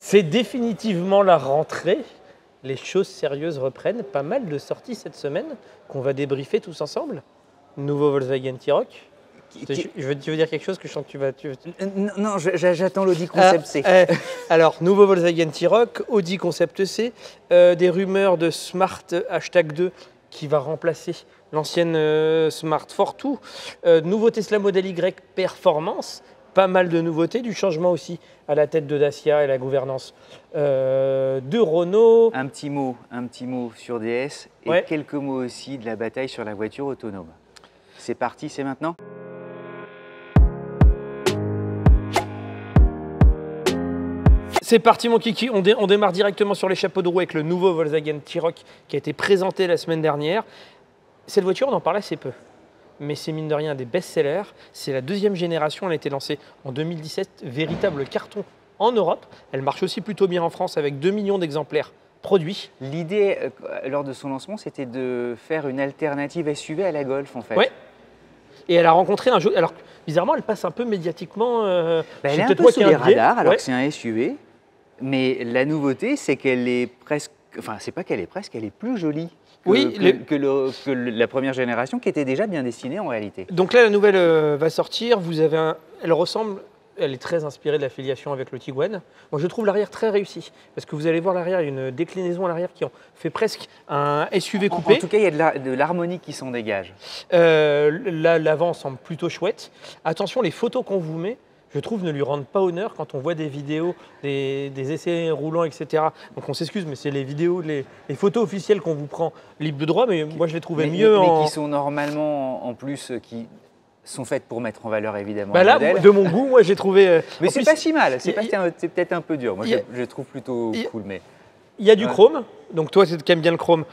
C'est définitivement la rentrée. Les choses sérieuses reprennent. Pas mal de sorties cette semaine qu'on va débriefer tous ensemble. Nouveau Volkswagen T-Roc. Tu veux dire quelque chose que je sens que tu vas... Non, j'attends l'Audi Concept C. Alors, nouveau Volkswagen T-Roc, Audi Concept C, des rumeurs de Smart #2 qui va remplacer l'ancienne Smart Fortwo, nouveau Tesla Model Y Performance, pas mal de nouveautés, du changement aussi à la tête de Dacia et la gouvernance de Renault. Un petit mot sur DS et Ouais. quelques mots aussi de la bataille sur la voiture autonome. C'est parti, c'est maintenant? C'est parti mon kiki, on démarre directement sur les chapeaux de roue avec le nouveau Volkswagen T-Roc qui a été présenté la semaine dernière. Cette voiture, on en parle assez peu, mais c'est mine de rien des best-sellers. C'est la deuxième génération, elle a été lancée en 2017, véritable carton en Europe. Elle marche aussi plutôt bien en France avec 2 millions d'exemplaires produits. L'idée, lors de son lancement, c'était de faire une alternative SUV à la Golf, en fait. Ouais. Et elle a rencontré un jeu. Alors, bizarrement, elle passe un peu médiatiquement. Elle c'est est un peut-être peu moi sous qui ai les un biais. radars, alors Ouais. que c'est un SUV. Mais la nouveauté, c'est qu'elle est presque... Enfin, c'est pas qu'elle est presque, elle est plus jolie que, Oui, que la première génération, qui était déjà bien destinée en réalité. Donc là, la nouvelle va sortir. Vous avez elle ressemble, elle est très inspirée de la filiation avec le Tiguan. Moi, je trouve l'arrière très réussi parce que vous allez voir l'arrière, il y a une déclinaison à l'arrière qui en fait presque un SUV En coupé. tout cas, il y a de l'harmonie qui s'en dégage. Là, l'avant semble plutôt chouette. Attention, les photos qu'on vous met, je trouve, ne lui rendent pas honneur quand on voit des vidéos, des essais roulants, etc. Donc on s'excuse, mais c'est les vidéos, les photos officielles qu'on vous prend libre de droit, mais moi je les trouvais mieux mais en... qui sont normalement, en plus, qui sont faites pour mettre en valeur évidemment Bah le là, modèle. de mon goût, moi j'ai trouvé... Mais en c'est plus, pas si mal, c'est il- peut-être un peu dur. Moi, il y a- je le trouve plutôt il- cool. Mais il y a du Ouais. chrome, donc toi qui aimes bien le chrome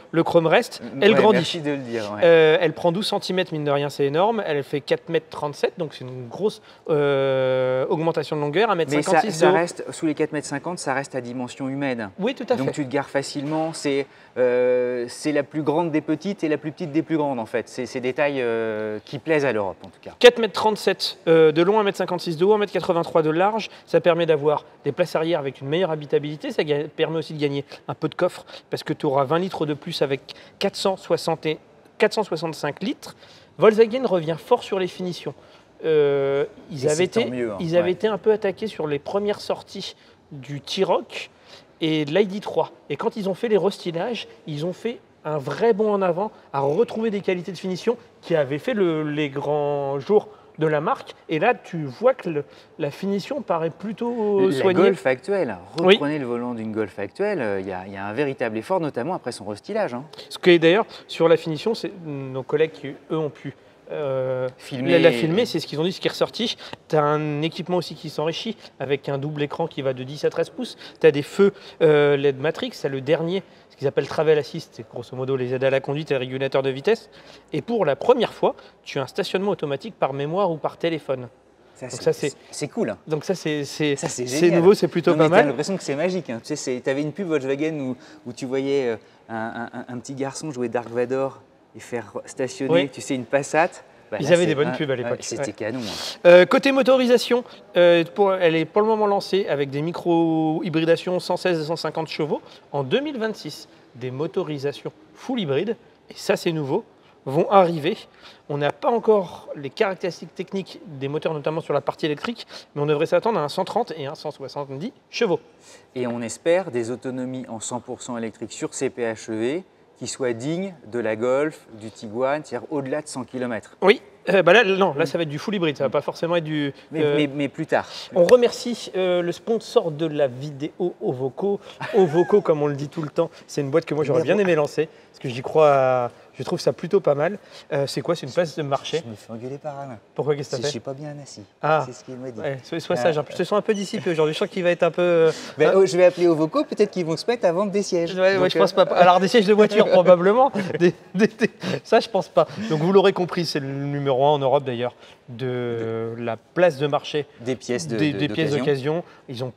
reste, elle ouais, grandit. Merci de le dire. Ouais. Elle prend 12 cm, mine de rien, c'est énorme. Elle fait 4,37 m, donc c'est une grosse augmentation de longueur, 1,56 Mais m de ça haut. reste, sous les 4,50 m, ça reste à dimension humaine. Oui, tout à Donc fait. tu te gares facilement. C'est la plus grande des petites et la plus petite des plus grandes en fait. C'est des tailles qui plaisent à l'Europe en tout cas. 4,37 m de long, 1,56 m de haut, 1,83 m de large. Ça permet d'avoir des places arrière avec une meilleure habitabilité. Ça permet aussi de gagner un peu de coffre parce que tu auras 20 litres de plus avec 465 litres. Volkswagen revient fort sur les finitions. Ils avaient tant mieux, hein. ils avaient été un peu attaqués sur les premières sorties du T-Roc et de l'ID3. Et quand ils ont fait les restylages, ils ont fait un vrai bond en avant à retrouver des qualités de finition qui avaient fait les grands jours de la marque. Et là, tu vois que la finition paraît plutôt La soignée. Golf actuelle, Oui. reprenez le volant d'une Golf actuelle, il y a un véritable effort, notamment après son restylage. Hein. Ce qui est d'ailleurs, sur la finition, c'est nos collègues qui, eux, ont pu la filmer, c'est ce qu'ils ont dit, ce qui est ressorti. Tu as un équipement aussi qui s'enrichit avec un double écran qui va de 10 à 13 pouces. Tu as des feux LED Matrix, c'est le dernier, ce qu'ils appellent Travel Assist, c'est grosso modo les aides à la conduite et le régulateur de vitesse. Et pour la première fois, tu as un stationnement automatique par mémoire ou par téléphone. C'est cool. Hein. Donc ça, c'est génial. nouveau, c'est plutôt Non, pas mais t'as mal. l'impression que c'est magique. Hein. Tu sais, avais une pub Volkswagen où tu voyais un petit garçon jouer Dark Vador et faire stationner, Oui. tu sais, une Passat. Bah, Ils là, avaient c'est des bonnes pubs à l'époque. C'était Ouais. canon. Hein. Côté motorisation, elle est pour le moment lancée avec des micro-hybridations 116 et 150 chevaux. En 2026, des motorisations full hybride, et ça c'est nouveau, vont arriver. On n'a pas encore les caractéristiques techniques des moteurs, notamment sur la partie électrique, mais on devrait s'attendre à un 130 et un 170 chevaux. Et on espère des autonomies en 100% électrique sur ces PHEV qui soient dignes de la Golf, du Tiguan, c'est-à-dire au-delà de 100 km. Oui, là ça va être du full hybride, ça va pas forcément être du... Mais plus tard. On remercie le sponsor de la vidéo Ovoco. Ovoco, comme on le dit tout le temps, c'est une boîte que moi j'aurais bien aimé lancer, parce que j'y crois, je trouve ça plutôt pas mal. C'est quoi? C'est une place de marché. Je me fais engueuler par Alain. Pourquoi? Qu'est-ce que Je ça suis fait? pas bien assis. Ah. C'est ce qu'il m'a dit. Ouais, sois sage, je te sens un peu dissipé aujourd'hui, je sens qu'il va être un peu... Je vais appeler Ovoco, peut-être qu'ils vont se mettre à vendre des sièges. Ouais, Donc, je pense pas. Alors des sièges de voiture probablement, ça je pense pas. Donc vous l'aurez compris, c'est le numéro 1 en Europe d'ailleurs de la place de marché des pièces des pièces d'occasion. Ils ont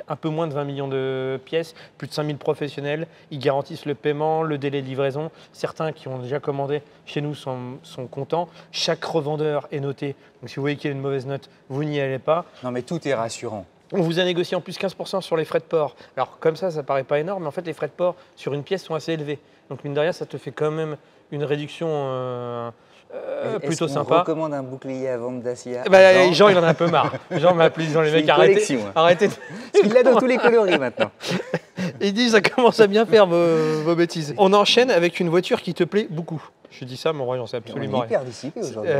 un peu moins de 20 millions de pièces, plus de 5000 professionnels. Ils garantissent le paiement, le délai de livraison. Certains qui ont déjà commandé chez nous sont contents. Chaque revendeur est noté. Donc si vous voyez qu'il y a une mauvaise note, vous n'y allez pas. Non mais tout est rassurant. On vous a négocié en plus 15% sur les frais de port. Alors comme ça paraît pas énorme, mais en fait les frais de port sur une pièce sont assez élevés. Donc mine de rien, ça te fait quand même une réduction plutôt sympa. On recommande un bouclier à vente Dacia? Jean, il en a un peu marre. Jean m'a appelé disant les mecs, arrêtez. Parce qu'il l'a dans tous les coloris maintenant. Il dit, ça commence à bien faire vos bêtises. On enchaîne avec une voiture qui te plaît beaucoup. Je dis ça, mon roi, j'en sais absolument rien. On est hyper dissipé aujourd'hui.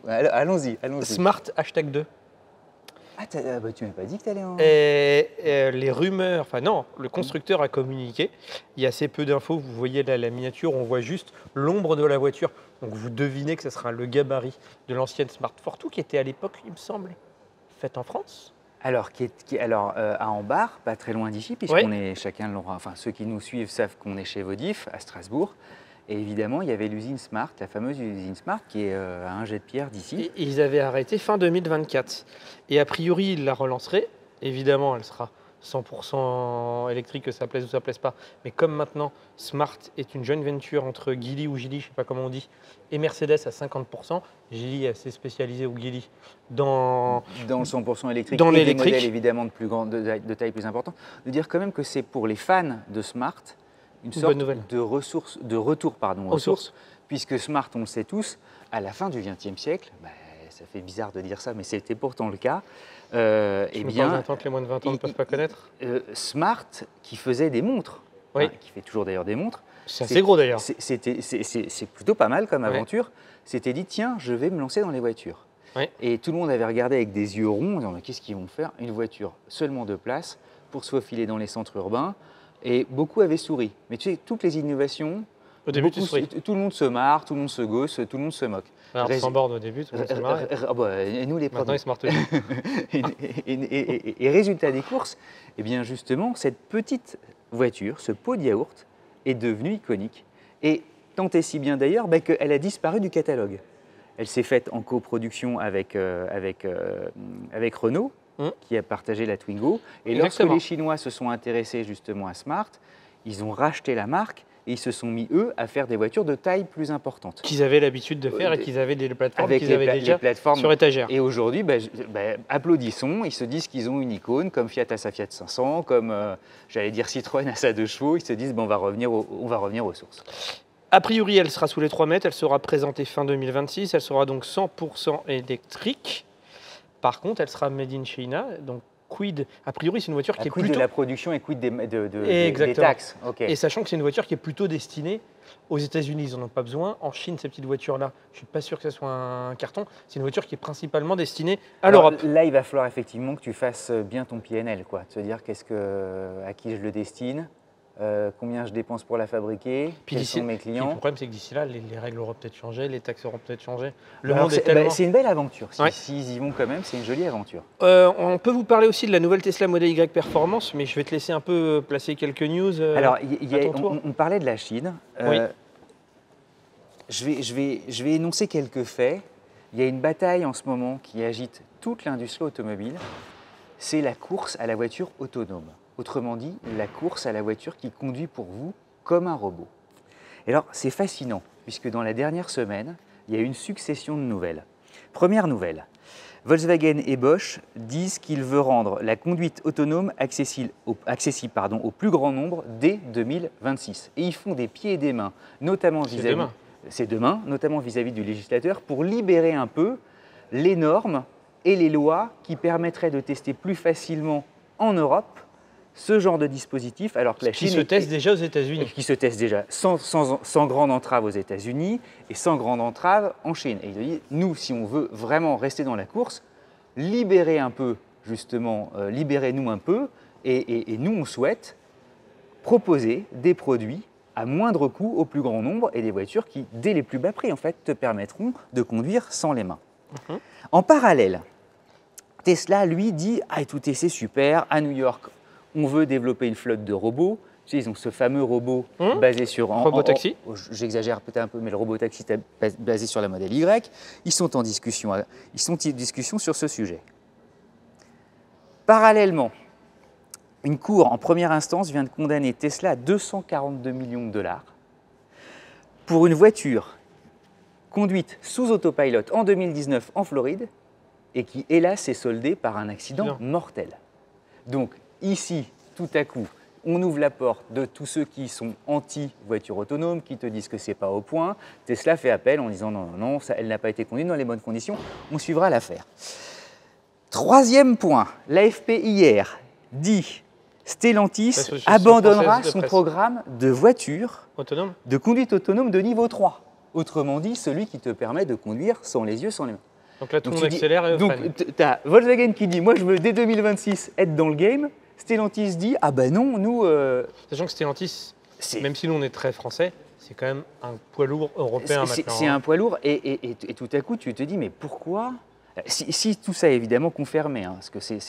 Allons-y. Smart #2. Ah, tu m'as pas dit que tu allais en... Les rumeurs, enfin non, le constructeur a communiqué. Il y a assez peu d'infos. Vous voyez là la miniature, on voit juste l'ombre de la voiture. Donc vous devinez que ce sera le gabarit de l'ancienne Smart Fortwo qui était à l'époque, il me semble, faite en France. Alors, à Ambar, pas très loin d'ici, puisqu'on est chacun l'aura. Enfin, ceux qui nous suivent savent qu'on est chez Vodif, à Strasbourg. Et évidemment, il y avait l'usine Smart, la fameuse usine Smart, qui est à un jet de pierre d'ici. Et ils avaient arrêté fin 2024. Et a priori, ils la relanceraient. Évidemment, elle sera 100% électrique, que ça plaise ou ça plaise pas. Mais comme maintenant, Smart est une joint venture entre Geely ou Geely, je ne sais pas comment on dit, et Mercedes à 50%. Geely est assez spécialisé, ou Geely, dans le 100% électrique, dans et des l'électrique. modèles évidemment de taille plus importante. De dire quand même que c'est pour les fans de Smart une sorte de retour aux sources, puisque Smart, on le sait tous, à la fin du XXe siècle, ça fait bizarre de dire ça, mais c'était pourtant le cas. Eh bien, que les moins de 20 ans ne peuvent pas connaître. Smart, qui faisait des montres, qui fait toujours d'ailleurs des montres. C'est assez gros d'ailleurs. C'est plutôt pas mal comme aventure. S'était dit, tiens, je vais me lancer dans les voitures. Et tout le monde avait regardé avec des yeux ronds, en disant, mais qu'est-ce qu'ils vont faire? Une voiture seulement 2 places pour se faufiler dans les centres urbains. Et beaucoup avaient souri. Mais tu sais, toutes les innovations, au début, tout le monde se marre, tout le monde se gausse, tout le monde se moque. Alors, sans borne au début, tout le monde se marre. Et nous, les maintenant, ils se marrent tous. Et résultat des courses, eh bien justement, cette petite voiture, ce pot de yaourt, est devenu iconique. Et tant et si bien d'ailleurs qu'elle a disparu du catalogue. Elle s'est faite en coproduction avec Renault, qui a partagé la Twingo. Et lorsque les Chinois se sont intéressés justement à Smart, ils ont racheté la marque et ils se sont mis, eux, à faire des voitures de taille plus importante. Qu'ils avaient l'habitude de faire et qu'ils avaient des plateformes qu'ils avaient déjà sur étagère. Et aujourd'hui, applaudissons, ils se disent qu'ils ont une icône, comme Fiat à sa Fiat 500, comme, j'allais dire, Citroën à sa 2 chevaux. Ils se disent, on va revenir aux sources. A priori, elle sera sous les 3 mètres, elle sera présentée fin 2026, elle sera donc 100% électrique. Par contre, elle sera made in China, donc quid. A priori, c'est une voiture qui est plutôt... de la production et quid des taxes. Et sachant que c'est une voiture qui est plutôt destinée aux États-Unis, ils n'en ont pas besoin. En Chine, ces petites voitures-là, je ne suis pas sûr que ce soit un carton. C'est une voiture qui est principalement destinée à l'Europe. Là, il va falloir effectivement que tu fasses bien ton PNL, quoi. Te dire à qui je le destine. Combien je dépense pour la fabriquer, quels sont mes clients. Le problème, c'est que d'ici là, les règles auront peut-être changé, les taxes auront peut-être changé. C'est une belle aventure. S'ils y vont quand même, c'est une jolie aventure. On peut vous parler aussi de la nouvelle Tesla Model Y Performance, mais je vais te laisser un peu placer quelques news. Alors, on parlait de la Chine. Je vais énoncer quelques faits. Il y a une bataille en ce moment qui agite toute l'industrie automobile. C'est la course à la voiture autonome. Autrement dit, la course à la voiture qui conduit pour vous comme un robot. Et alors, c'est fascinant, puisque dans la dernière semaine, il y a eu une succession de nouvelles. Première nouvelle, Volkswagen et Bosch disent qu'ils veulent rendre la conduite autonome accessible au plus grand nombre dès 2026. Et ils font des pieds et des mains, notamment vis-à-vis du législateur, pour libérer un peu les normes et les lois qui permettraient de tester plus facilement en Europe ce genre de dispositif, alors que la Chine se teste déjà aux États-Unis. Qui se teste déjà sans grande entrave aux États-Unis et sans grande entrave en Chine. Et il dit, nous, si on veut vraiment rester dans la course, libérez-nous un peu, et nous, on souhaite proposer des produits à moindre coût au plus grand nombre et des voitures qui, dès les plus bas prix, en fait, te permettront de conduire sans les mains. En parallèle, Tesla, lui, dit « Ah, écoutez, c'est super, à New York, on veut développer une flotte de robots. » Tu sais, ils ont ce fameux robot basé sur... Robotaxi. J'exagère peut-être un peu, mais le robotaxi est basé sur la modèle Y. Ils sont en discussion sur ce sujet. Parallèlement, une cour en première instance vient de condamner Tesla à 242 millions de dollars pour une voiture conduite sous autopilot en 2019 en Floride et qui, hélas, s'est soldée par un accident mortel. Donc ici, tout à coup, on ouvre la porte de tous ceux qui sont anti-voiture autonome, qui te disent que ce n'est pas au point. Tesla fait appel en disant non, non, non, elle n'a pas été conduite dans les bonnes conditions. On suivra l'affaire. Troisième point, l'AFP hier dit Stellantis abandonnera son programme de voiture autonome, de conduite autonome de niveau 3. Autrement dit, celui qui te permet de conduire sans les yeux, sans les mains. Donc là, tout le monde accélère et donc, tu as Volkswagen qui dit, moi je veux dès 2026 être dans le game. Stellantis dit, ah ben non, nous... Sachant que Stellantis, même si nous on est très français, c'est quand même un poids lourd européen maintenant. C'est un poids lourd et tout à coup tu te dis, mais pourquoi si tout ça est évidemment confirmé, hein, parce que c'est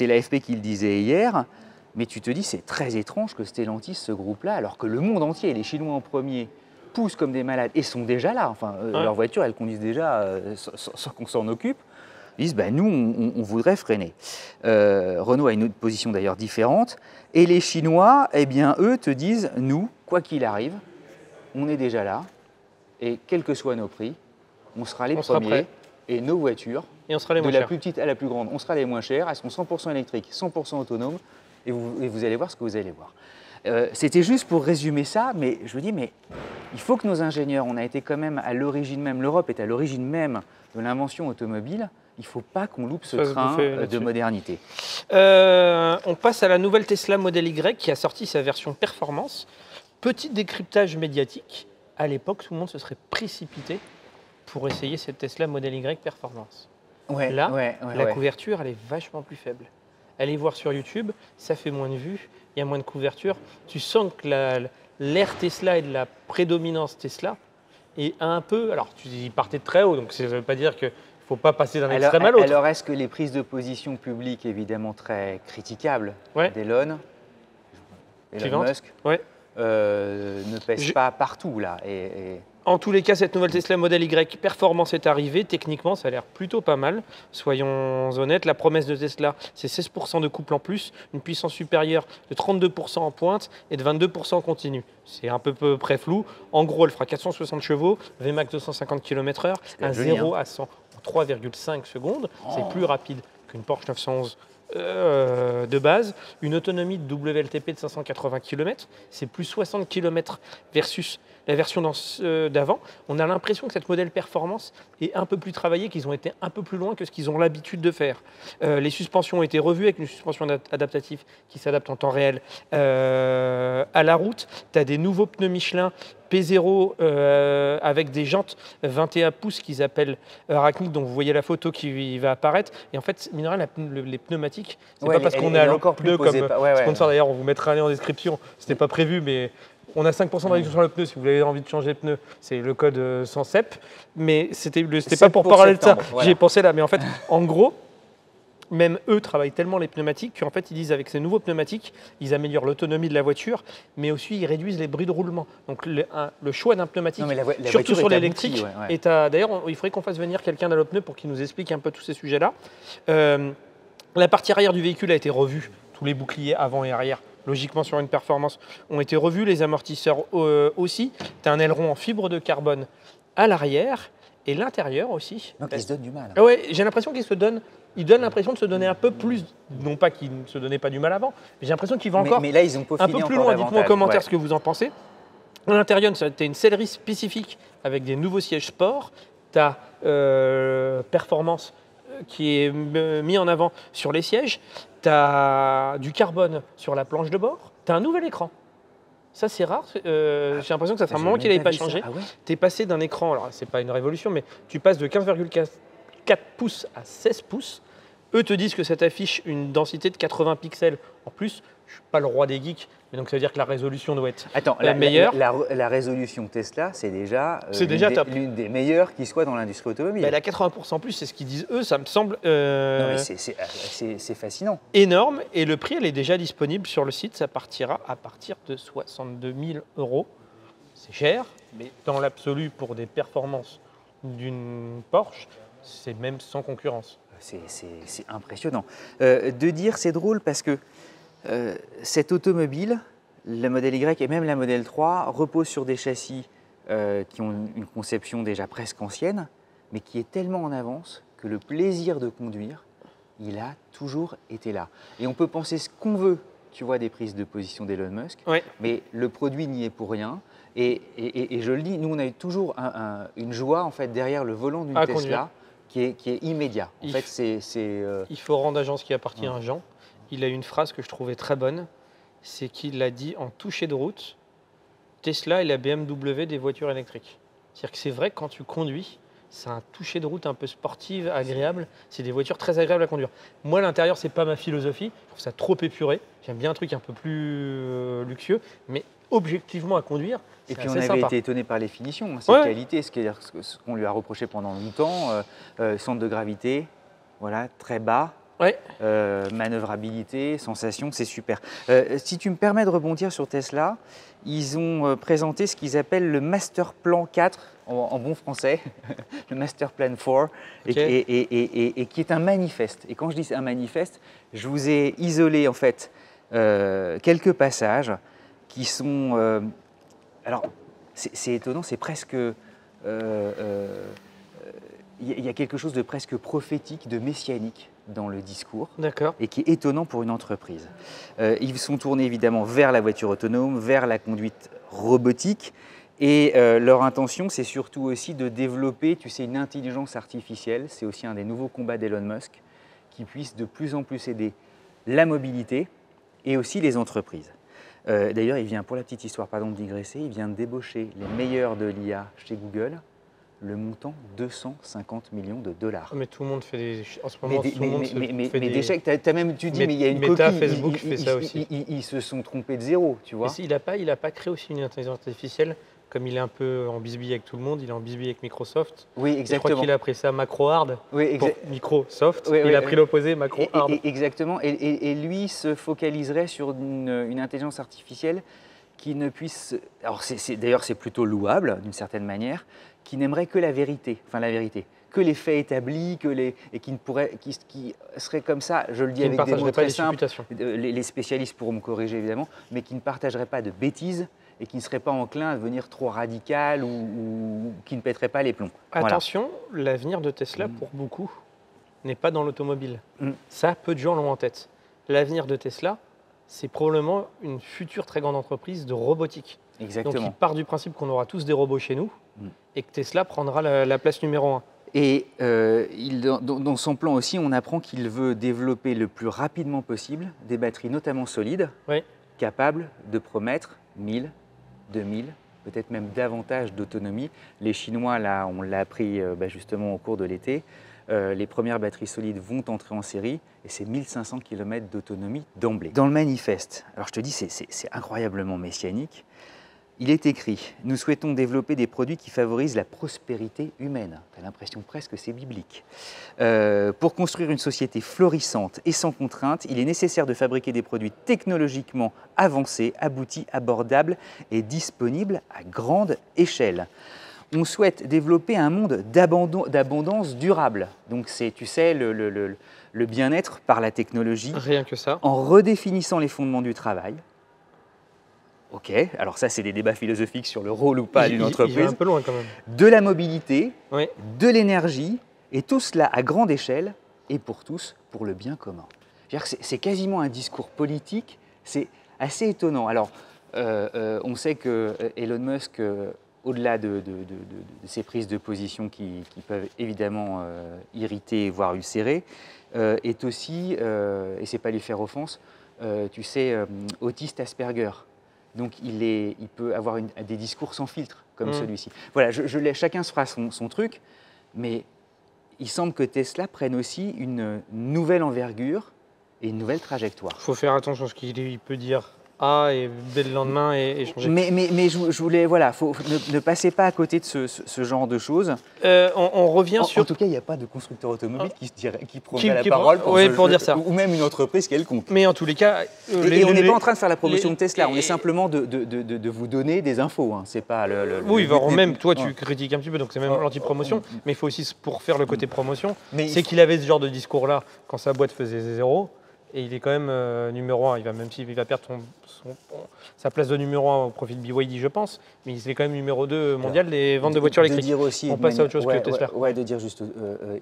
l'AFP qui le disait hier, mais tu te dis, c'est très étrange que Stellantis, ce groupe-là, alors que le monde entier, les Chinois en premier, poussent comme des malades et sont déjà là. Enfin, leurs voitures, elles conduisent déjà sans qu'on s'en occupe. Ils disent, bah, nous, on voudrait freiner. Renault a une autre position d'ailleurs différente. Et les Chinois, eh bien, eux te disent, nous, quoi qu'il arrive, on est déjà là. Et quels que soient nos prix, on sera les premiers. Et nos voitures, et on sera les de moins la chères. plus petite à la plus grande, on sera les moins chères. Elles seront 100% électriques, 100% autonomes. Et vous allez voir ce que vous allez voir. C'était juste pour résumer ça, mais je me dis, mais il faut que nos ingénieurs, on a été quand même à l'origine même, l'Europe est à l'origine même de l'invention automobile, il ne faut pas qu'on loupe ce train de modernité. On passe à la nouvelle Tesla Model Y qui a sorti sa version performance. Petit décryptage médiatique, à l'époque, tout le monde se serait précipité pour essayer cette Tesla Model Y performance. Là, la couverture, elle est vachement plus faible. Allez voir sur YouTube, ça fait moins de vues, il y a moins de couverture. Tu sens que l'ère Tesla et de la prédominance Tesla est un peu... Alors, tu partais de très haut, donc ça ne veut pas dire qu'il ne faut pas passer d'un extrême à l'autre. Alors, est-ce que les prises de position publiques, évidemment très critiquables, d'Elon Musk, ne pèsent pas partout, là En tous les cas, cette nouvelle Tesla Model Y Performance est arrivée. Techniquement, ça a l'air plutôt pas mal. Soyons honnêtes, la promesse de Tesla, c'est 16% de couple en plus, une puissance supérieure de 32% en pointe et de 22% en continu. C'est un peu près flou. En gros, elle fera 460 chevaux, Vmax 250 km/h, un 0 à 100 en 3,5 secondes. C'est plus rapide qu'une Porsche 911 de base, une autonomie de WLTP de 580 km, c'est plus 60 km versus la version d'avant. On a l'impression que cette modèle performance est un peu plus travaillée, qu'ils ont été un peu plus loin que ce qu'ils ont l'habitude de faire. Les suspensions ont été revues avec une suspension adaptative qui s'adapte en temps réel à la route. Tu as des nouveaux pneus Michelin P0 avec des jantes 21 pouces qu'ils appellent Arachnid, dont vous voyez la photo qui va apparaître. Et en fait, mine de rien, les pneumatiques, c'est pas parce qu'on est à l'eau comme sponsor. D'ailleurs, on vous mettra un lien en description. C'était pas prévu, mais on a 5% de réduction sur le pneu si vous avez envie de changer de pneu. C'est le code sans CEP. Mais c'était pas pour parler de ça. Voilà. J'y ai pensé là. Mais en fait, en gros, même eux travaillent tellement les pneumatiques qu'en fait, ils disent avec ces nouveaux pneumatiques, ils améliorent l'autonomie de la voiture, mais aussi ils réduisent les bruits de roulement. Donc le choix d'un pneumatique, surtout sur l'électrique, d'ailleurs, il faudrait qu'on fasse venir quelqu'un d'Allopneu pour qu'il nous explique un peu tous ces sujets-là. La partie arrière du véhicule a été revue, tous les boucliers avant et arrière, logiquement sur une performance, ont été revus, les amortisseurs aussi. Tu as un aileron en fibre de carbone à l'arrière et l'intérieur aussi. Donc il se donne du mal. Ouais, j'ai l'impression qu'il se donne. Il donne l'impression de se donner un peu plus, non pas qu'il ne se donnait pas du mal avant, mais j'ai l'impression qu'il va encore mais là, ils ont un peu plus loin. Dites-moi en commentaire ce que vous en pensez. À l'intérieur, tu as une sellerie spécifique avec des nouveaux sièges sport. Tu as performance qui est mis en avant sur les sièges. Tu as du carbone sur la planche de bord. Tu as un nouvel écran. Ça, c'est rare. J'ai l'impression que ça fait un moment qu'il n'avait pas changé. Tu es passé d'un écran, alors c'est pas une révolution, mais tu passes de 15,4 pouces à 16 pouces. Eux te disent que ça t'affiche une densité de 80 pixels en plus. Je ne suis pas le roi des geeks, mais donc ça veut dire que la résolution doit être la meilleure. La résolution Tesla, c'est déjà l'une des meilleures qui soit dans l'industrie automobile. Elle a 80% plus, c'est ce qu'ils disent eux, ça me semble c'est fascinant. Énorme. Et le prix, elle est déjà disponible sur le site. Ça partira à partir de 62 000 €. C'est cher, mais dans l'absolu, pour des performances d'une Porsche, c'est même sans concurrence. C'est impressionnant. De dire, c'est drôle parce que cette automobile, la Model Y et même la Model 3, repose sur des châssis qui ont une conception déjà presque ancienne, mais qui est tellement en avance que le plaisir de conduire, il a toujours été là. Et on peut penser ce qu'on veut, tu vois, des prises de position d'Elon Musk, mais le produit n'y est pour rien. Et je le dis, nous, on a eu toujours une joie en fait, derrière le volant d'une Tesla qui est immédiat. En fait, il faut rendre à Jean ce qui appartient à Jean. Il a une phrase que je trouvais très bonne, c'est qu'il a dit en toucher de route, Tesla est la BMW des voitures électriques. C'est-à-dire que c'est vrai que quand tu conduis, c'est un toucher de route un peu sportive, agréable. C'est des voitures très agréables à conduire. Moi, à l'intérieur, c'est pas ma philosophie. Je trouve ça trop épuré. J'aime bien un truc un peu plus luxueux, mais objectivement à conduire, et puis on avait été étonné par les finitions, ses qualités, ce qu'on lui a reproché pendant longtemps, centre de gravité, voilà, très bas. Manœuvrabilité, sensation, c'est super. Si tu me permets de rebondir sur Tesla, ils ont présenté ce qu'ils appellent le Master Plan 4, en bon français, le Master Plan 4, et qui est un manifeste. Et quand je dis un manifeste, je vous ai isolé en fait quelques passages qui sont... alors, c'est étonnant, c'est presque... il y a quelque chose de presque prophétique, de messianique dans le discours, et qui est étonnant pour une entreprise. Ils sont tournés évidemment vers la voiture autonome, vers la conduite robotique, et leur intention, c'est surtout aussi de développer, tu sais, une intelligence artificielle. C'est aussi un des nouveaux combats d'Elon Musk, qui puisse de plus en plus aider la mobilité et aussi les entreprises. D'ailleurs, il vient, pour la petite histoire, pardon de digresser, il vient de débaucher les meilleurs de l'IA chez Google, le montant 250 millions de dollars. Mais tout le monde fait des... En ce moment, tout le monde fait des... déjà, tu dis, mais il y a une Meta, coquille. Facebook fait ça aussi. Ils se sont trompés de zéro, tu vois. Il n'a pas créé aussi une intelligence artificielle, comme il est un peu en bisbille avec tout le monde, il est en bisbille avec Microsoft. Oui, exactement. Je crois qu'il a appris ça macro-hard pour Microsoft. Il a pris l'opposé, macro-hard. Exactement. Et lui se focaliserait sur une intelligence artificielle qui ne puisse... Alors, d'ailleurs, c'est plutôt louable, d'une certaine manière, qui n'aimerait que la vérité, que les faits établis, et qui serait comme ça, je le dis avec des mots très simples, les spécialistes pourront me corriger évidemment, mais qui ne partagerait pas de bêtises et qui ne serait pas enclin à devenir trop radical ou qui ne pèterait pas les plombs. Attention, l'avenir de Tesla, pour beaucoup, n'est pas dans l'automobile. Ça, peu de gens l'ont en tête. L'avenir de Tesla, c'est probablement une future très grande entreprise de robotique. Exactement. Donc il part du principe qu'on aura tous des robots chez nous et que Tesla prendra la place numéro 1. Et dans son plan aussi, on apprend qu'il veut développer le plus rapidement possible des batteries notamment solides, capables de promettre 1000, 2000, peut-être même davantage d'autonomie. Les Chinois, là, on l'a appris justement au cours de l'été, les premières batteries solides vont entrer en série et c'est 1500 km d'autonomie d'emblée. Dans le manifeste, alors je te dis, c'est incroyablement messianique, il est écrit « Nous souhaitons développer des produits qui favorisent la prospérité humaine ». Tu as l'impression presque que c'est biblique. Pour construire une société florissante et sans contrainte, il est nécessaire de fabriquer des produits technologiquement avancés, aboutis, abordables et disponibles à grande échelle. On souhaite développer un monde d'abondance durable. Donc c'est, tu sais, le bien-être par la technologie. Rien que ça. En redéfinissant les fondements du travail. Ok, alors ça c'est des débats philosophiques sur le rôle ou pas d'une entreprise. Il va un peu loin quand même. De la mobilité, de l'énergie, et tout cela à grande échelle et pour tous, pour le bien commun. C'est quasiment un discours politique, c'est assez étonnant. Alors, on sait que Elon Musk, au-delà de ses prises de position qui peuvent évidemment irriter, voire ulcérer, est aussi, et c'est pas lui faire offense, tu sais, autiste Asperger. Donc il peut avoir des discours sans filtre, comme celui-ci. Voilà, chacun se fera son truc, mais il semble que Tesla prenne aussi une nouvelle envergure et une nouvelle trajectoire. Il faut faire attention à ce qu'il peut dire. Et dès le lendemain et changer. Mais je voulais, voilà, ne passez pas à côté de ce genre de choses. On revient sur... En tout cas, il n'y a pas de constructeur automobile qui prendrait la parole pour dire ça. Ou même une entreprise quelconque. Mais en tous les cas... on n'est pas en train de faire la promotion de Tesla, on est simplement de vous donner des infos. Hein. C'est pas oui, même toi, tu critiques un petit peu, donc c'est même l'anti-promotion. Mais il faut aussi, pour faire le côté promotion, c'est qu'il avait ce genre de discours-là quand sa boîte faisait 0. et il est quand même numéro 1. Même s'il va perdre sa place de numéro 1 au profit de BYD, je pense, mais il est quand même numéro 2 mondial des ventes de voitures électriques. Dire aussi, on passe à autre chose que Tesla. De dire juste,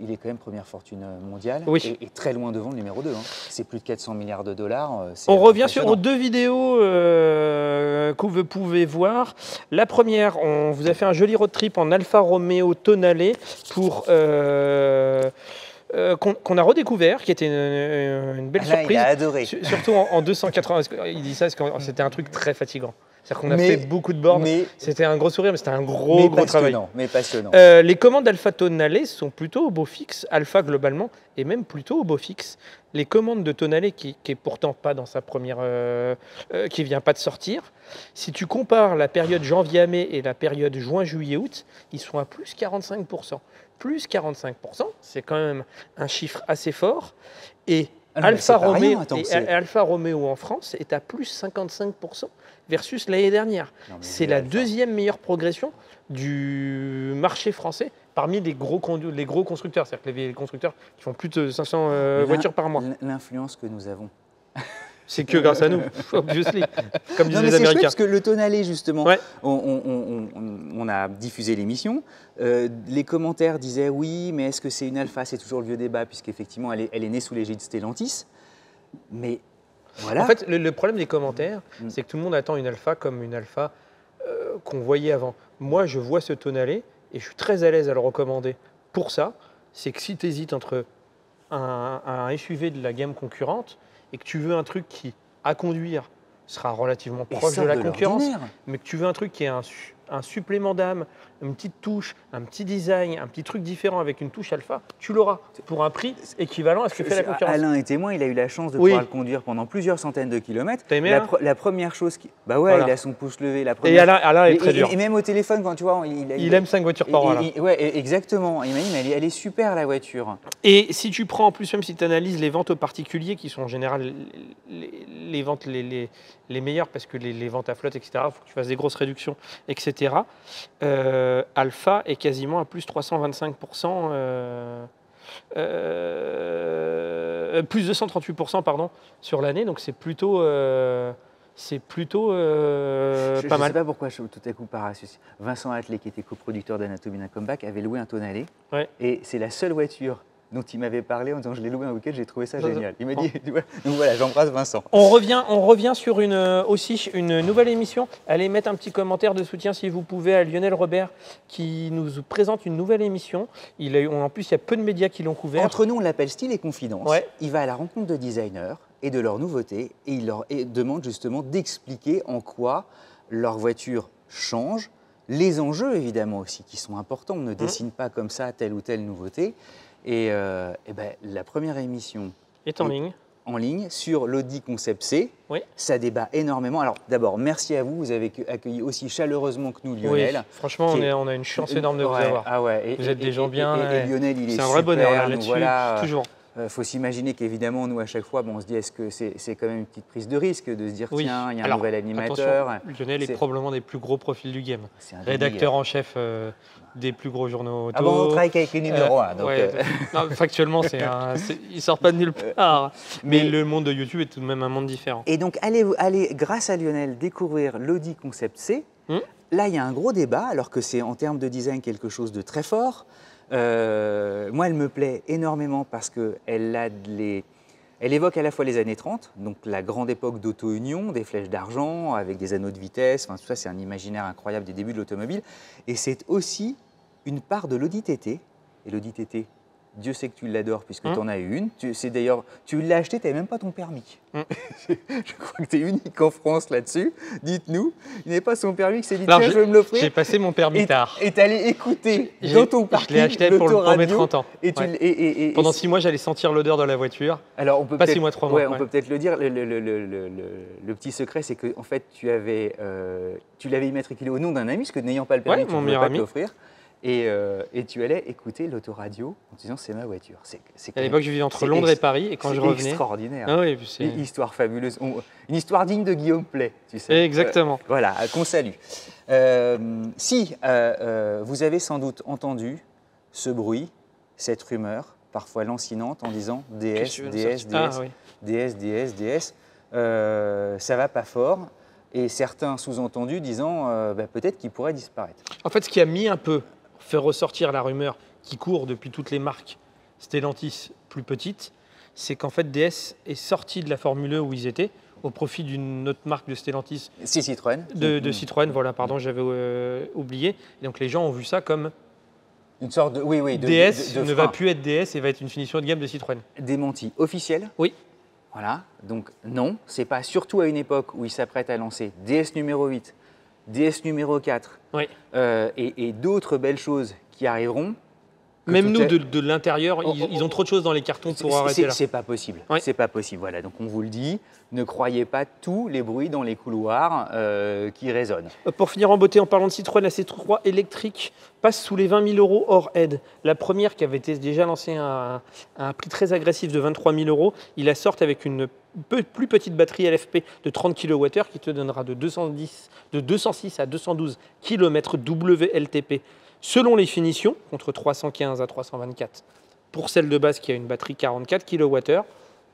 il est quand même première fortune mondiale et très loin devant le numéro 2. Hein. C'est plus de 400 milliards de dollars. On revient sur 2 vidéos que vous pouvez voir. La première, on vous a fait un joli road trip en Alfa Romeo Tonale pour qu'on a redécouvert, qui était une belle surprise. Il a adoré. Surtout en 280. Il dit ça parce que c'était un truc très fatigant. C'est-à-dire qu'on a fait beaucoup de bornes. C'était un gros sourire, mais c'était un gros travail. Mais passionnant. Les commandes Alfa Tonale sont plutôt au beau fixe, Alfa globalement, et même plutôt au beau fixe. Les commandes de Tonale, qui est pourtant pas dans sa première, qui vient pas de sortir, si tu compares la période janvier à mai et la période juin, juillet, août, ils sont à plus 45%. Plus 45%, c'est quand même un chiffre assez fort. Et Alfa Romeo en France est à plus 55% versus l'année dernière. C'est la deuxième meilleure progression du marché français parmi les gros constructeurs, c'est-à-dire les constructeurs qui font plus de 500 voitures par mois. L'influence que nous avons. C'est que grâce à nous, obviously, comme disent les Américains. Parce que le Tonale, justement, on a diffusé l'émission. Les commentaires disaient oui, mais est-ce que c'est une Alfa? C'est toujours le vieux débat, puisqu'effectivement, elle est née sous l'égide Stellantis. Mais voilà. En fait, le problème des commentaires, c'est que tout le monde attend une Alfa comme une Alfa qu'on voyait avant. Moi, je vois ce Tonale et je suis très à l'aise à le recommander. Pour ça, c'est que si tu hésites entre un SUV de la gamme concurrente, et que tu veux un truc qui, à conduire, sera relativement proche de la concurrence, mais que tu veux un truc qui est un supplément d'âme, une petite touche, un petit design, un petit truc différent avec une touche Alfa, tu l'auras pour un prix équivalent à ce que fait la concurrence. Alain est témoin, il a eu la chance de pouvoir le conduire pendant plusieurs centaines de kilomètres. T'as aimé, la première chose qui... Bah ouais, voilà. Il a son pouce levé. Et Alain est très dur. Et même au téléphone, quand tu vois... Il aime 5 voitures par an. Ouais, exactement. Il m'a dit, mais elle est super la voiture. Et si tu prends en plus, même si tu analyses les ventes aux particuliers, qui sont en général les ventes les meilleures, parce que les ventes à flotte, etc., il faut que tu fasses des grosses réductions, etc. Alfa est quasiment à plus 325%, plus 238% pardon, sur l'année, donc c'est plutôt pas mal. Je ne sais pas pourquoi tout à coup par association. Vincent Atlet, qui était coproducteur d'Anatomie d'un Comeback, avait loué un Tonale, et c'est la seule voiture dont il m'avait parlé en disant je l'ai loué un week-end, j'ai trouvé ça génial. Il m'a dit, donc voilà, j'embrasse Vincent. On revient sur aussi une nouvelle émission. Allez mettre un petit commentaire de soutien si vous pouvez à Lionel Robert qui nous présente une nouvelle émission. En plus, il y a peu de médias qui l'ont couvert. Entre nous, on l'appelle Style et Confidence. Il va à la rencontre de designers et de leurs nouveautés et il leur demande justement d'expliquer en quoi leur voiture change. Les enjeux, évidemment, aussi, qui sont importants. On ne dessine pas comme ça telle ou telle nouveauté. Et la première émission est en ligne sur l'Audi Concept C. Ça débat énormément. Alors d'abord, merci à vous. Vous avez accueilli aussi chaleureusement que nous Lionel. Oui, franchement, on a une chance énorme de vous avoir. Vous êtes des gens bien. Et Lionel, il est super. C'est un vrai bonheur là-dessus, toujours. Faut s'imaginer qu'évidemment, nous, à chaque fois, on se dit, est-ce que c'est quand même une petite prise de risque de se dire, tiens, il y a un nouvel animateur. Attention, Lionel est probablement des plus gros profils du game. Rédacteur en chef des plus gros journaux auto. On travaille avec les numéros 1. Non, factuellement, il ne sort pas de nulle part. Mais le monde de YouTube est tout de même un monde différent. Et donc, allez grâce à Lionel, découvrir l'Audi Concept C. Là, il y a un gros débat, alors que c'est en termes de design quelque chose de très fort. Moi, elle me plaît énormément parce qu'elle évoque à la fois les années 30, donc la grande époque d'Auto-Union, des flèches d'argent avec des anneaux de vitesse, tout ça c'est un imaginaire incroyable des débuts de l'automobile. Et c'est aussi une part de l'Audi TT. Et l'Audi TT, Dieu sait que tu l'adores puisque tu en as eu une. D'ailleurs, tu l'as acheté, tu n'avais même pas ton permis. Je crois que tu es unique en France là-dessus. Dites-nous, il n'est pas son permis, que c'est dit, tiens, je vais me l'offrir. J'ai passé mon permis tard. Et tu allais écouter dans ton parking. Je l'ai acheté pour mes 30 ans. Et pendant 6 mois, j'allais sentir l'odeur de la voiture. Alors, on peut pas 6 mois, 3 mois. On peut peut-être le dire. Le petit secret, c'est que en fait, tu l'avais immatriculé au nom d'un ami, parce que n'ayant pas le permis, tu ne pouvais pas te l'offrir. Et tu allais écouter l'autoradio en te disant c'est ma voiture. À l'époque, je vivais entre Londres et Paris et quand je revenais. C'est extraordinaire. Une histoire fabuleuse. Une histoire digne de Guillaume Play, tu sais. Exactement. Voilà, qu'on salue. Si vous avez sans doute entendu ce bruit, cette rumeur, parfois lancinantes, en disant DS, DS, DS, Ah, oui. DS, DS, DS. Ça va pas fort. Et certains sous-entendus disant peut-être qu'il pourrait disparaître. En fait, ce qui a mis un peu, fait ressortir la rumeur qui court depuis toutes les marques Stellantis plus petites, c'est qu'en fait DS est sorti de la Formule E où ils étaient au profit d'une autre marque de Stellantis. C'est Citroën. De Citroën, voilà, pardon, j'avais oublié. Et donc les gens ont vu ça comme une sorte de, DS de ne va plus être DS et va être une finition de gamme de Citroën. Démenti officiel. Oui. Voilà, donc non, c'est pas surtout à une époque où ils s'apprêtent à lancer DS numéro 8, DS numéro 4 oui. Et d'autres belles choses qui arriveront. Même nous, de l'intérieur, ils ont trop de choses dans les cartons pour arrêter là. C'est pas possible. Oui. C'est pas possible. Voilà. Donc on vous le dit, ne croyez pas tous les bruits dans les couloirs qui résonnent. Pour finir en beauté, en parlant de Citroën, la C3 électrique passe sous les 20 000 € hors aide. La première qui avait été déjà lancée à un prix très agressif de 23 000 €, ils la sortent avec une plus petite batterie LFP de 30 kWh qui te donnera de 206 à 212 km WLTP. Selon les finitions, contre 315 à 324 pour celle de base qui a une batterie 44 kWh,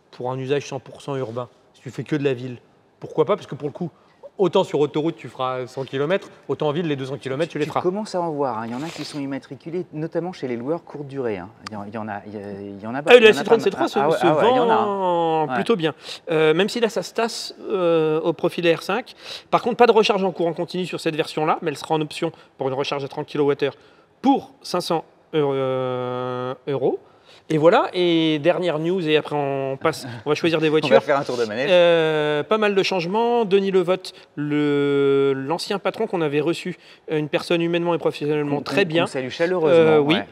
pour un usage 100% urbain, si tu fais que de la ville, pourquoi pas? Parce que pour le coup, autant sur autoroute tu feras 100 km, autant en ville les 200 km tu les feras. Tu commences à en voir, hein. Il y en a qui sont immatriculés, notamment chez les loueurs courte durée. Hein. Il y en a pas. Ah, la Citroën C3 se vend ouais. plutôt bien. Même si là ça se tasse au profit de la R5. Par contre, pas de recharge en courant continu sur cette version-là, mais elle sera en option pour une recharge à 30 kWh pour 500 €. Et voilà, et dernière news, et après on va choisir des voitures. On va faire un tour de manège. Pas mal de changements. Denis Levotte, l'ancien patron qu'on avait reçu, une personne humainement et professionnellement très bien. On salue chaleureusement. Oui, ouais.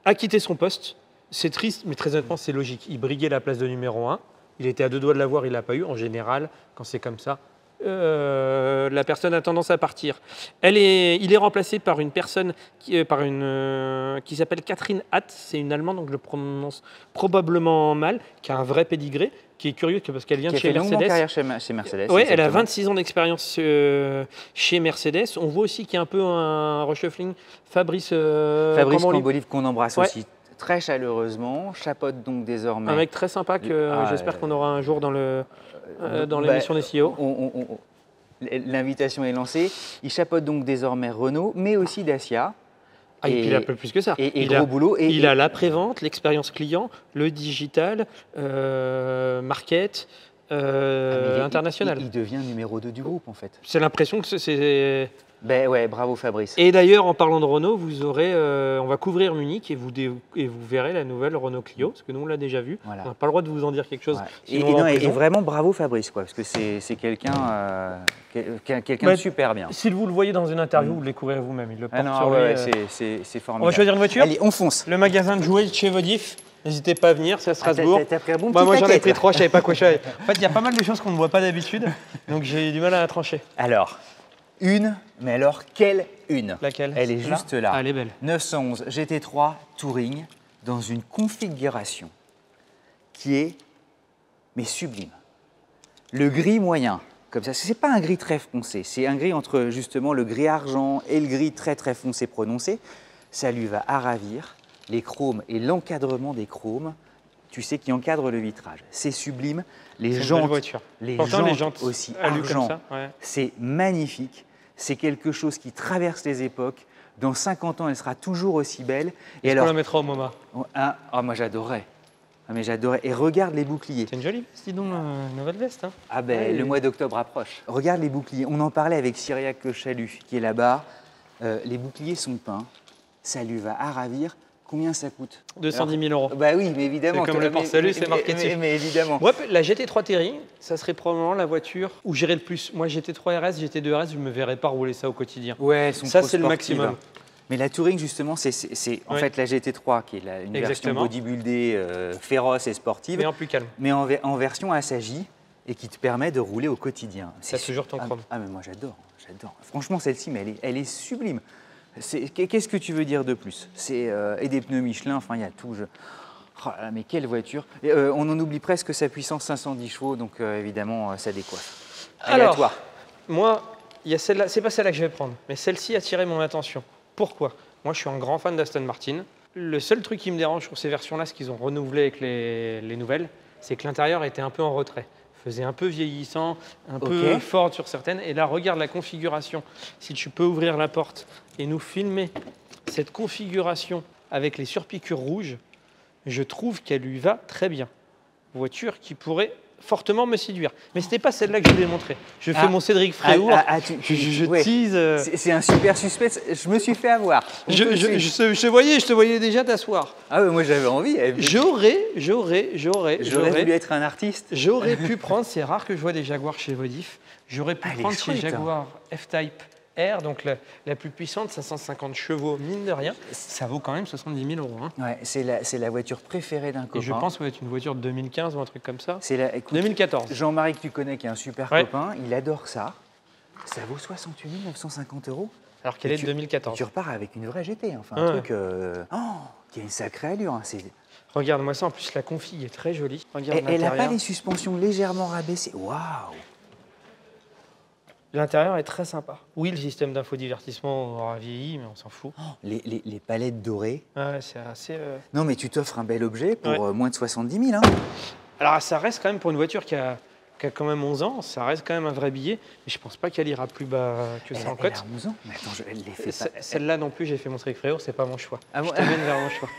a quitté son poste. C'est triste, mais très honnêtement, c'est logique. Il briguait la place de numéro 1. Il était à 2 doigts de l'avoir, il ne l'a pas eu. En général, quand c'est comme ça, la personne a tendance à partir. Il est remplacé par une personne qui s'appelle Catherine Hatt. C'est une Allemande, donc je le prononce probablement mal, qui a un vrai pédigré, qui est curieux parce qu'elle vient de chez Mercedes. Qui a fait une longue carrière chez Mercedes. Oui, elle a 26 ans d'expérience chez Mercedes. On voit aussi qu'il y a un peu un reshuffling. Fabrice Cambolive, qu'on embrasse aussi très chaleureusement, chapeaute donc désormais. Un mec très sympa que j'espère qu'on aura un jour dans l'émission des CEO. L'invitation est lancée. Il chapeaute donc désormais Renault, mais aussi Dacia. Et puis il a un peu plus que ça. Il gros boulot. Il a l'après-vente, l'expérience client, le digital, market, international. Il devient numéro 2 du groupe en fait. C'est l'impression que c'est... Ben ouais, bravo Fabrice. Et d'ailleurs, en parlant de Renault, vous aurez, on va couvrir Munich et vous verrez la nouvelle Renault Clio, parce que nous on l'a déjà vu. Voilà. On n'a pas le droit de vous en dire quelque chose. Ouais. Et vraiment bravo Fabrice, quoi, parce que c'est quelqu'un de super bien. Si vous le voyez dans une interview, vous le découvrez vous-même. Il le porte sur lui. C'est formidable. On va choisir une voiture. Allez, on fonce. Le magasin de jouets de chez Vodif. N'hésitez pas à venir, c'est à Strasbourg. T'as pris un bon petit moi j'en ai pris 3, je savais pas quoi choisir. En fait, il y a pas mal de choses qu'on ne voit pas d'habitude, donc j'ai du mal à trancher. Alors, mais alors quelle une? Laquelle? Elle est juste là. Ah, elle est belle. 911 GT3 Touring dans une configuration qui est sublime. Le gris moyen, comme ça, c'est pas un gris très foncé, c'est un gris entre justement le gris argent et le gris très très foncé prononcé. Ça lui va à ravir. Les chromes et l'encadrement des chromes, tu sais, qui encadre le vitrage. C'est sublime. Les jantes aussi argent, ouais. C'est magnifique. C'est quelque chose qui traverse les époques. Dans 50 ans, elle sera toujours aussi belle. Et alors, on la mettra au MoMA. Moi, j'adorais. Mais j'adorais. Et regarde les boucliers. C'est une jolie veste, dis donc, nouvelle veste. Hein. Le mois d'octobre approche. Regarde les boucliers. On en parlait avec Cyriaque Chalut, qui est là-bas. Les boucliers sont peints. Ça lui va à ravir. Combien ça coûte? 210 000 €. Bah oui, mais évidemment. C'est comme le Porte-Salut, c'est marqué dessus. Mais évidemment. Ouais, la GT3 Touring, ça serait probablement la voiture où j'irais le plus. Moi, GT3 RS, GT2 RS, je ne me verrais pas rouler ça au quotidien. Ouais, ça, c'est le maximum. Mais la Touring, justement, c'est en fait la GT3 qui est une version bodybuildée, féroce et sportive. Mais en plus calme. Mais en version assagi et qui te permet de rouler au quotidien. C'est toujours ton chrome. Mais moi, j'adore. Franchement, celle-ci, elle est sublime. Qu'est-ce que tu veux dire de plus? Et des pneus Michelin, enfin il y a tout. Mais quelle voiture! On en oublie presque sa puissance 510 chevaux, donc évidemment ça décoiffe. Alors, toi. Moi, il y a celle-là, c'est pas celle-là que je vais prendre, mais celle-ci a attiré mon attention. Pourquoi? Moi je suis un grand fan d'Aston Martin. Le seul truc qui me dérange sur ces versions-là, ce qu'ils ont renouvelé avec les nouvelles, c'est que l'intérieur était un peu en retrait. Faisait un peu vieillissant, un peu fort sur certaines. Et là, regarde la configuration. Si tu peux ouvrir la porte et nous filmer cette configuration avec les surpiqûres rouges, je trouve qu'elle lui va très bien. Voiture qui pourrait fortement me séduire. Mais ce n'était pas celle-là que je voulais montrer. Je fais mon Cédric Fréour. Je tease. C'est un super suspense. Je me suis fait avoir. Je te voyais déjà t'asseoir. Ah ouais, moi j'avais envie. J'aurais voulu être un artiste. J'aurais pu prendre, c'est rare que je vois des Jaguars chez Vodif, j'aurais pu prendre chez Jaguar F-Type R, donc la plus puissante, 550 chevaux, mine de rien. Ça vaut quand même 70 000 €. Hein. Ouais, c'est la voiture préférée d'un copain. Et je pense que ça va être une voiture de 2015 ou un truc comme ça. Écoute, 2014. Jean-Marie, que tu connais, qui est un super copain, il adore ça. Ça vaut 68 950 €. Alors qu'elle est de 2014. Tu repars avec une vraie GT, enfin un truc qui a une sacrée allure. Hein, regarde-moi ça, en plus la config est très jolie. Regarde elle n'a pas les suspensions légèrement rabaissées. Waouh! L'intérieur est très sympa. Oui, le système d'infodivertissement aura vieilli, mais on s'en fout. Les palettes dorées. Ouais, c'est assez... Non, mais tu t'offres un bel objet pour moins de 70 000. Hein. Alors, ça reste quand même pour une voiture qui a quand même 11 ans, ça reste quand même un vrai billet. Mais je pense pas qu'elle ira plus bas que ça en cote. Elle a 11 ans. Mais attends, elle les fait pas. Celle-là non plus, j'ai fait mon Cédric Fréour, c'est pas mon choix. Je t'amène vers mon choix.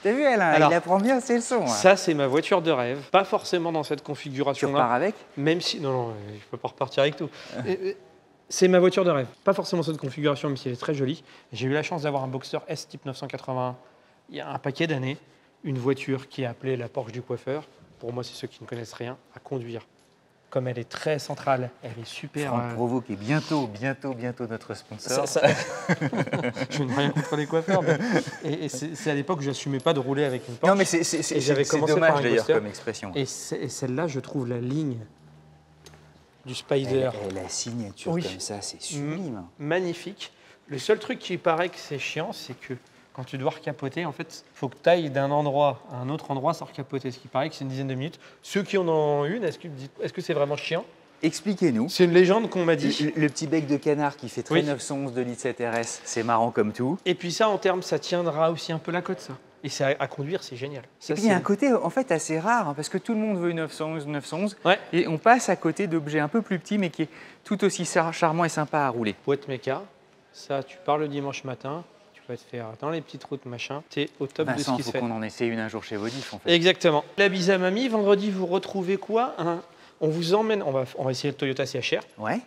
T'as vu, il apprend bien ses leçons. Hein. Ça, c'est ma voiture de rêve. Pas forcément dans cette configuration-là. Tu repars avec? Même si... Non, je peux pas repartir avec tout. C'est ma voiture de rêve. Pas forcément cette configuration, même si elle est très jolie. J'ai eu la chance d'avoir un Boxster S type 981 il y a un paquet d'années. Une voiture qui est appelée la Porsche du coiffeur. Pour moi, c'est ceux qui ne connaissent rien à conduire. Comme elle est très centrale, elle est super... Franck Provost qui est bientôt notre sponsor. Je n'ai rien contre les coiffeurs. Et c'est à l'époque où je n'assumais pas de rouler avec une Porsche. Non, mais c'est dommage d'ailleurs comme expression. Et celle-là, je trouve la ligne du Spider. Et la signature comme ça, c'est sublime. Magnifique. Le seul truc qui paraît que c'est chiant, c'est que quand tu dois recapoter, en fait, il faut que tu ailles d'un endroit à un autre endroit sans recapoter, ce qui paraît que c'est une dizaine de minutes. Ceux qui en ont une, est-ce que c'est vraiment chiant? Expliquez-nous. C'est une légende qu'on m'a dit. Le petit bec de canard qui fait très 911 de litre 7 RS, c'est marrant comme tout. Et puis ça, en termes, ça tiendra aussi un peu la côte, ça. Et à conduire, c'est génial. Ça, et puis il y a un côté en fait assez rare, hein, parce que tout le monde veut une 911, et on passe à côté d'objets un peu plus petits, mais qui est tout aussi charmant et sympa à rouler. Boîte méca, ça, tu pars le dimanche matin. Tu vas te faire dans les petites routes, machin. T'es au top de ce qui se fait. Faut qu'on en essaie une un jour chez Vodif, en fait. Exactement. La bise à mamie, vendredi, vous retrouvez quoi? On vous emmène, on va essayer le Toyota CHR,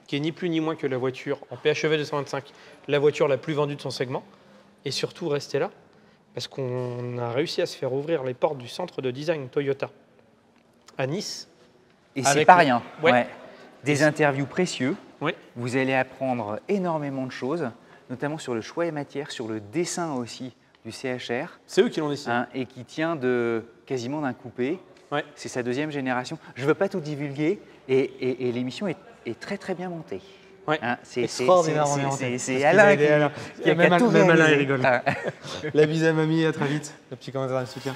qui est ni plus ni moins que la voiture en PHEV 225, la voiture la plus vendue de son segment. Et surtout, restez là, parce qu'on a réussi à se faire ouvrir les portes du centre de design Toyota à Nice. Et c'est pas rien. Des interviews précieuses. Vous allez apprendre énormément de choses, notamment sur le choix des matières, sur le dessin aussi du CHR. C'est eux qui l'ont dessiné. Et qui tient quasiment d'un coupé. C'est sa deuxième génération. Je ne veux pas tout divulguer et l'émission est très très bien montée. C'est extraordinaire. C'est Alain qui a même tout Alain il rigole. La bise à mamie, à très vite. Le petit commentaire de soutien.